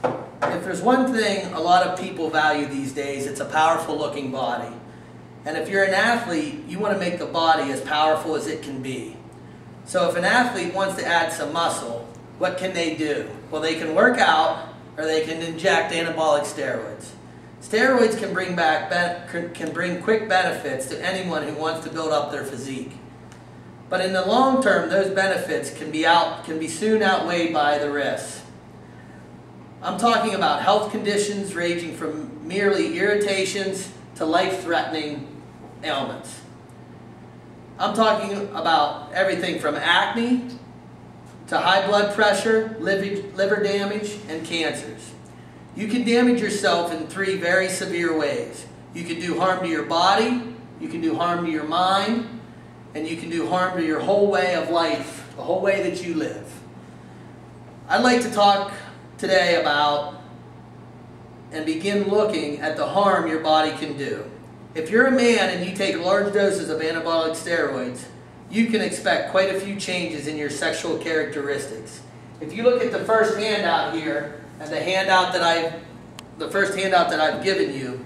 If there's one thing a lot of people value these days, it's a powerful looking body. And if you're an athlete, you want to make the body as powerful as it can be. So if an athlete wants to add some muscle, what can they do? Well, they can work out or they can inject anabolic steroids. Steroids can bring quick benefits to anyone who wants to build up their physique. But in the long term, those benefits can be soon outweighed by the risks. I'm talking about health conditions ranging from merely irritations to life-threatening ailments. I'm talking about everything from acne to high blood pressure, liver damage, and cancers. You can damage yourself in 3 very severe ways. You can do harm to your body, you can do harm to your mind, and you can do harm to your whole way of life, the whole way that you live. I'd like to talk today about and begin looking at the harm your body can do. If you're a man and you take large doses of anabolic steroids, you can expect quite a few changes in your sexual characteristics. If you look at the first handout here, and the first handout that I've given you,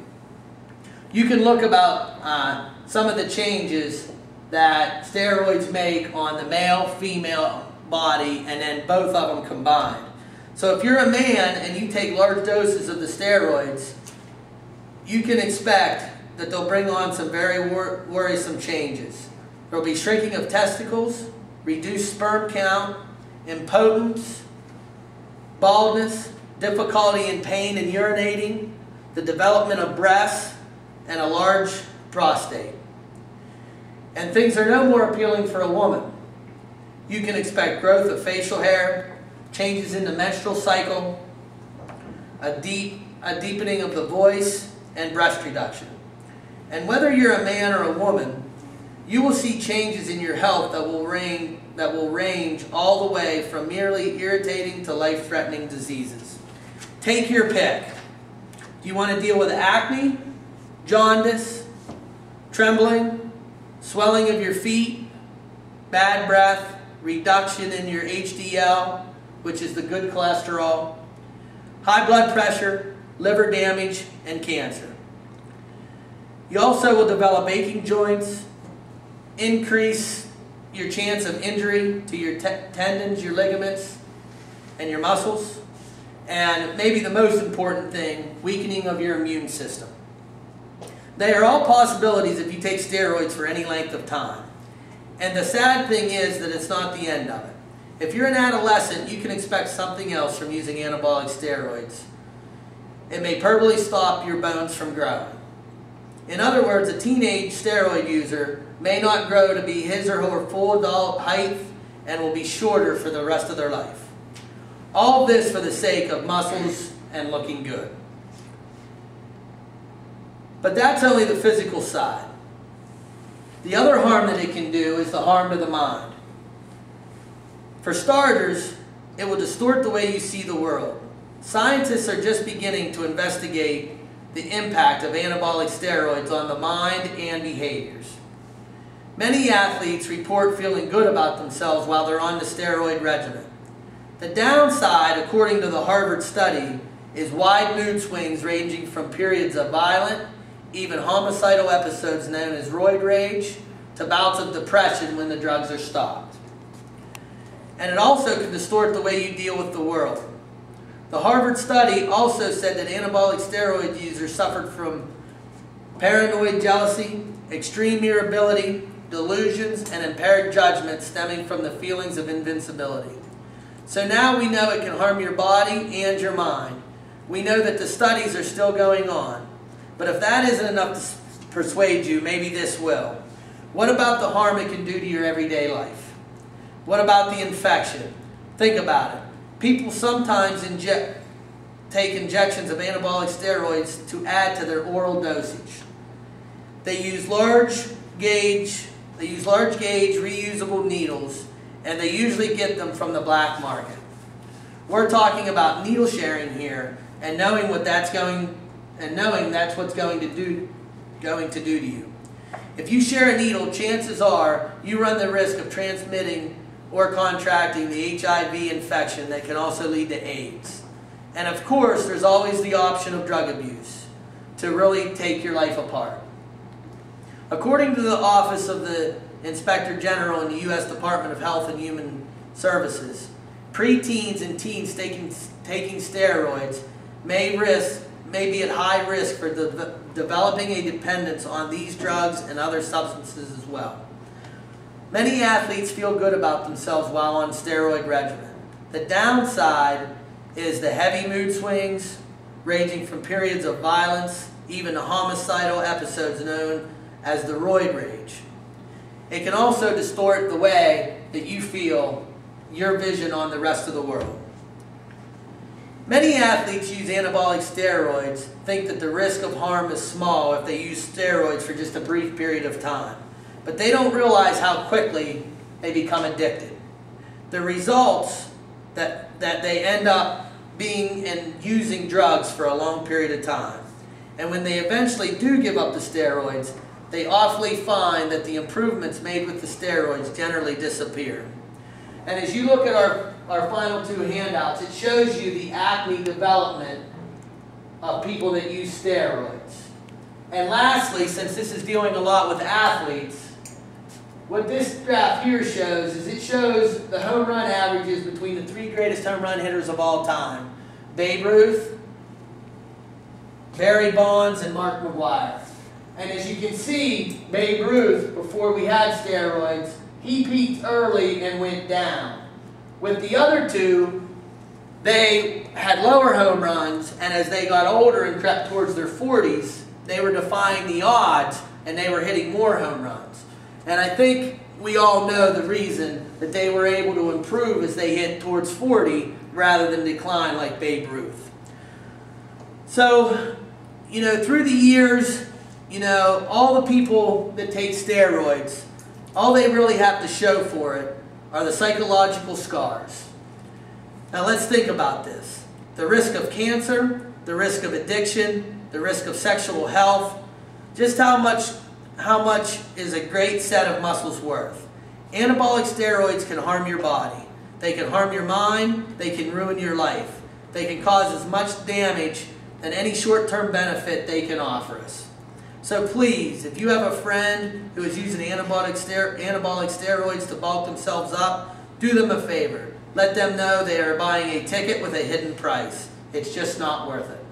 you can look about some of the changes that steroids make on the male-female body, and then both of them combined. So if you're a man and you take large doses of the steroids, you can expect that they'll bring on some very worrisome changes. There will be shrinking of testicles, reduced sperm count, impotence, baldness, difficulty in pain and urinating, the development of breasts, and a large prostate. And things are no more appealing for a woman. You can expect growth of facial hair, changes in the menstrual cycle, a deepening of the voice, and breast reduction. And whether you're a man or a woman, you will see changes in your health that will range all the way from merely irritating to life-threatening diseases. Take your pick. Do you want to deal with acne, jaundice, trembling, swelling of your feet, bad breath, reduction in your HDL, which is the good cholesterol, high blood pressure, liver damage, and cancer? You also will develop aching joints, increase your chance of injury to your tendons, your ligaments, and your muscles, and maybe the most important thing, weakening of your immune system. They are all possibilities if you take steroids for any length of time. And the sad thing is that it's not the end of it. If you're an adolescent, you can expect something else from using anabolic steroids. It may permanently stop your bones from growing. In other words, a teenage steroid user may not grow to be his or her full adult height and will be shorter for the rest of their life. All this for the sake of muscles and looking good. But that's only the physical side. The other harm that it can do is the harm to the mind. For starters, it will distort the way you see the world. Scientists are just beginning to investigate the impact of anabolic steroids on the mind and behaviors. Many athletes report feeling good about themselves while they're on the steroid regimen. The downside, according to the Harvard study, is wide mood swings ranging from periods of violent, even homicidal episodes known as roid rage, to bouts of depression when the drugs are stopped. And it also can distort the way you deal with the world. The Harvard study also said that anabolic steroid users suffered from paranoid jealousy, extreme irritability, delusions, and impaired judgment stemming from the feelings of invincibility. So now we know it can harm your body and your mind. We know that the studies are still going on. But if that isn't enough to persuade you, maybe this will. What about the harm it can do to your everyday life? What about the infection? Think about it. People sometimes take injections of anabolic steroids to add to their oral dosage. They use large gauge reusable needles, and they usually get them from the black market. We're talking about needle sharing here, and knowing that's what's going to do to you. If you share a needle, chances are you run the risk of transmitting or contracting the HIV infection that can also lead to AIDS. And of course, there's always the option of drug abuse to really take your life apart. According to the Office of the Inspector General in the U.S. Department of Health and Human Services, preteens and teens taking steroids may be at high risk for developing a dependence on these drugs and other substances as well. Many athletes feel good about themselves while on steroid regimen. The downside is the heavy mood swings, ranging from periods of violence, even to homicidal episodes known as the roid rage. It can also distort the way that you feel, your vision on the rest of the world. Many athletes use anabolic steroids, think that the risk of harm is small if they use steroids for just a brief period of time. But they don't realize how quickly they become addicted. The results that they end up being and using drugs for a long period of time. And when they eventually do give up the steroids, they awfully find that the improvements made with the steroids generally disappear. And as you look at our final two handouts, it shows you the acne development of people that use steroids. And lastly, since this is dealing a lot with athletes, what this graph here shows is it shows the home run averages between the three greatest home run hitters of all time: Babe Ruth, Barry Bonds, and Mark McGwire. And as you can see, Babe Ruth, before we had steroids, he peaked early and went down. With the other two, they had lower home runs, and as they got older and crept towards their 40s, they were defying the odds, and they were hitting more home runs. And I think we all know the reason that they were able to improve as they hit towards 40 rather than decline like Babe Ruth. So, through the years, all the people that take steroids, all they really have to show for it are the psychological scars. Now let's think about this. The risk of cancer, the risk of addiction, the risk of sexual health, just how much is a great set of muscles worth? Anabolic steroids can harm your body. They can harm your mind. They can ruin your life. They can cause as much damage than any short-term benefit they can offer us. So please, if you have a friend who is using anabolic steroids to bulk themselves up, do them a favor. Let them know they are buying a ticket with a hidden price. It's just not worth it.